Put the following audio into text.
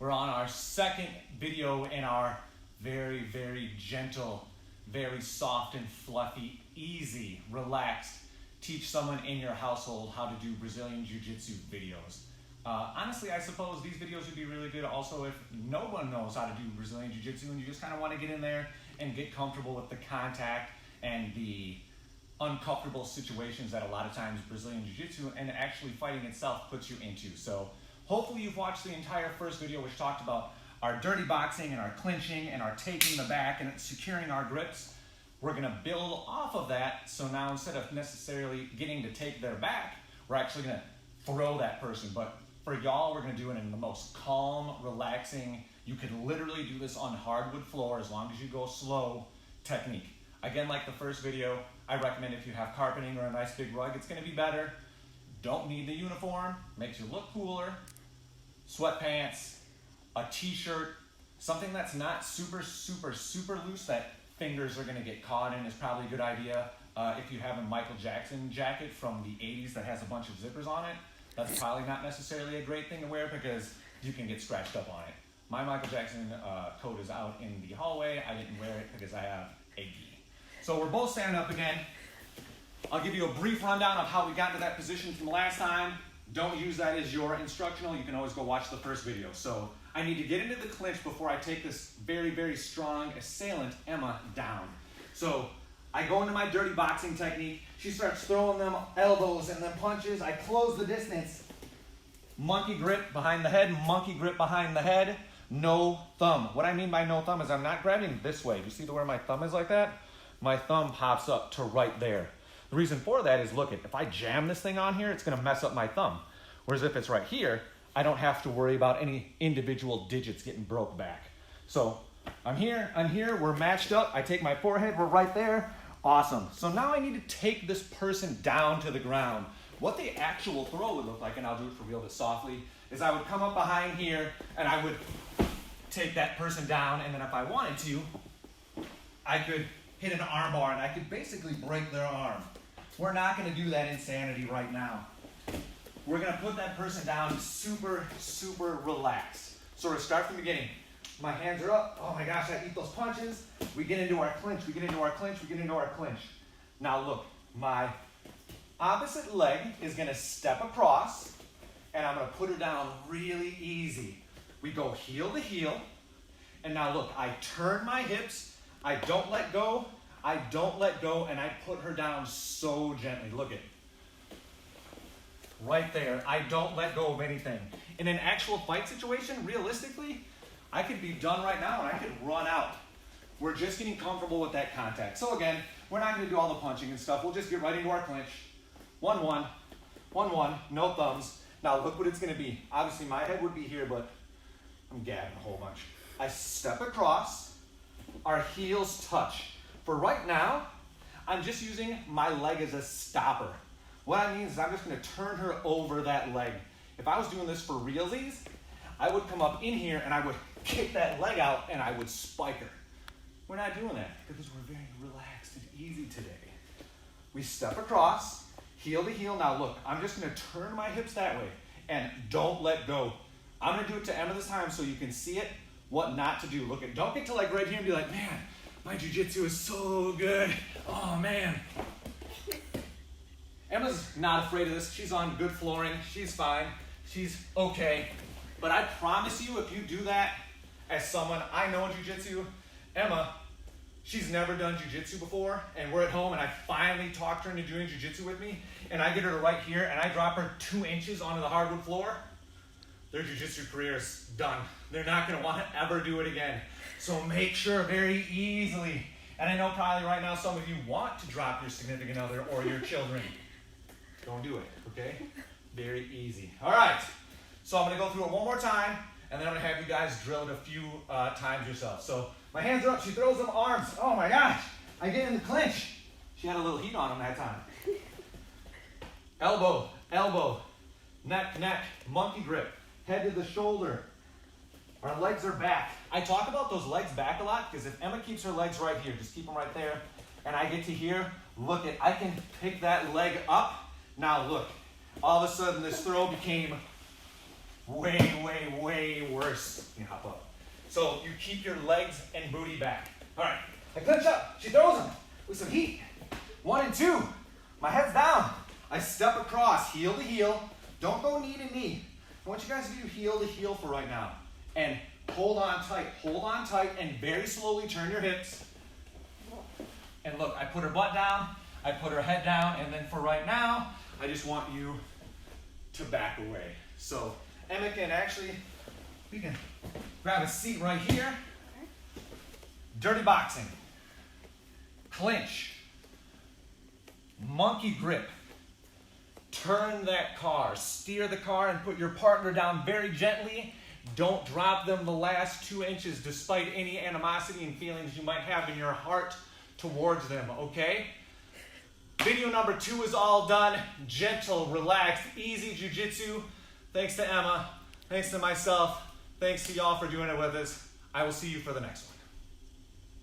We're on our second video in our very, very gentle, very soft and fluffy, easy, relaxed, teach someone in your household how to do Brazilian Jiu-Jitsu videos. Honestly, I suppose these videos would be really good also if no one knows how to do Brazilian Jiu-Jitsu and you just kind of want to get in there and get comfortable with the contact and the uncomfortable situations that a lot of times Brazilian Jiu-Jitsu and actually fighting itself puts you into. So hopefully you've watched the entire first video, which talked about our dirty boxing and our clinching and our taking the back and securing our grips. We're going to build off of that. So now instead of necessarily getting to take their back, we're actually going to throw that person. But for y'all, we're going to do it in the most calm, relaxing, you can literally do this on hardwood floor as long as you go slow technique. Again, like the first video, I recommend if you have carpeting or a nice big rug, it's going to be better. Don't need the uniform, makes you look cooler. Sweatpants, a t-shirt, something that's not super loose that fingers are going to get caught in is probably a good idea. If you have a Michael Jackson jacket from the 80s that has a bunch of zippers on it, that's probably not necessarily a great thing to wear because you can get scratched up on it. My Michael Jackson coat is out in the hallway. I didn't wear it because I have a gi. So we're both standing up again. I'll give you a brief rundown of how we got into that position from last time. Don't use that as your instructional. You can always go watch the first video. So I need to get into the clinch before I take this very, very strong assailant, Emma, down. So I go into my dirty boxing technique. She starts throwing them elbows and then punches. I close the distance. Monkey grip behind the head, monkey grip behind the head, no thumb. What I mean by no thumb is I'm not grabbing this way. You see where my thumb is like that? My thumb pops up to right there. The reason for that is, look, if I jam this thing on here, it's going to mess up my thumb. Whereas if it's right here, I don't have to worry about any individual digits getting broke back. So I'm here, we're matched up. I take my forehead, we're right there. Awesome. So now I need to take this person down to the ground. What the actual throw would look like, and I'll do it for real but softly, is I would come up behind here and I would take that person down, and then if I wanted to, I could hit an arm bar and I could basically break their arm. We're not going to do that insanity right now. We're going to put that person down super relaxed. So we're going to start from the beginning. My hands are up. Oh my gosh, I eat those punches. We get into our clinch, we get into our clinch, we get into our clinch. Now look, my opposite leg is going to step across and I'm going to put her down really easy. We go heel to heel. And now look, I turn my hips. I don't let go, and I put her down so gently. Look at it. Right there. I don't let go of anything. In an actual fight situation, realistically, I could be done right now and I could run out. We're just getting comfortable with that contact. So again, we're not going to do all the punching and stuff. We'll just get right into our clinch. 1-1, 1-1, no thumbs. Now look what it's going to be. Obviously my head would be here, but I'm gabbing a whole bunch. I step across. Our heels touch. For right now, I'm just using my leg as a stopper. What I mean is I'm just going to turn her over that leg. If I was doing this for realsies, I would come up in here and I would kick that leg out and I would spike her. We're not doing that because we're very relaxed and easy today. We step across, heel to heel. Now look, I'm just going to turn my hips that way and don't let go. I'm going to do it to Emma this time so you can see it. What not to do. Look at, don't get to like right here and be like, man, my jiu-jitsu is so good. Oh man. Emma's not afraid of this. She's on good flooring. She's fine. She's okay. But I promise you, if you do that as someone I know in jiu-jitsu, Emma, she's never done jiu-jitsu before, and we're at home and I finally talked her into doing jiu-jitsu with me, and I get her to right here and I drop her 2 inches onto the hardwood floor, their jiu-jitsu career is done. They're not going to want to ever do it again. So make sure very easily, and I know probably right now some of you want to drop your significant other or your children. Don't do it, okay? Very easy. All right, so I'm going to go through it one more time, and then I'm going to have you guys drill it a few times yourself. So my hands are up. She throws them arms. Oh my gosh. I get in the clinch. She had a little heat on them that time. Elbow, elbow, neck, neck, monkey grip. Head to the shoulder. Our legs are back. I talk about those legs back a lot because if Emma keeps her legs right here, just keep them right there, and I get to here, look at, I can pick that leg up. Now look, all of a sudden this throw became way worse. You hop up. So you keep your legs and booty back. All right, I clinch up. She throws them with some heat. 1 and 2. My head's down. I step across, heel to heel. Don't go knee to knee. I want you guys to do heel to heel for right now. And hold on tight, and very slowly turn your hips. And look, I put her butt down, I put her head down, and then for right now, I just want you to back away. So Emma can actually, we can grab a seat right here. Dirty boxing. Clinch. Monkey grip. Turn that car, steer the car and put your partner down very gently. Don't drop them the last 2 inches despite any animosity and feelings you might have in your heart towards them, okay? Video number 2 is all done. Gentle, relaxed, easy jiu-jitsu. Thanks to Emma, thanks to myself, thanks to y'all for doing it with us. I will see you for the next one.